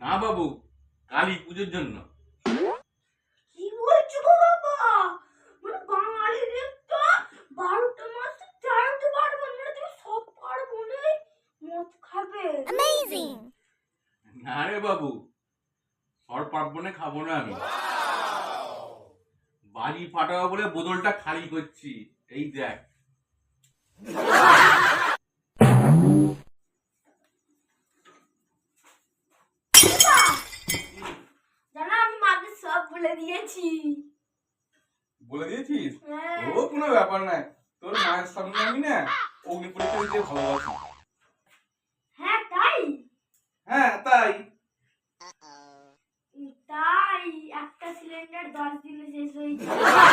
না বাবু, কালী পুজোর জন্য। কি বলছো গো বাবা? মানে বাঙালিদের তো 12টা মাস চাইতে পারবো না, তুমি সব পার্বণে মদ খাবে। অ্যামেজিং। না রে বাবু, সর পার্বণে খাবো না আমি। বাড়ি ফাটাবো বলে বোতলটা খালি করছি, এই দেখ। জানো আমি মাকে সব বলে দিয়েছি। বলে দিয়েছিস? হ্যাঁ। ও কোনো ব্যাপার নাই, তোর মায়ের সামনে আমি না অগ্নি পরীক্ষা দিতে ভালোবাসি। হ্যাঁ তাই? হ্যাঁ তাই। তাই একটা সিলিন্ডার 10 দিনে শেষ হয়ে যায়।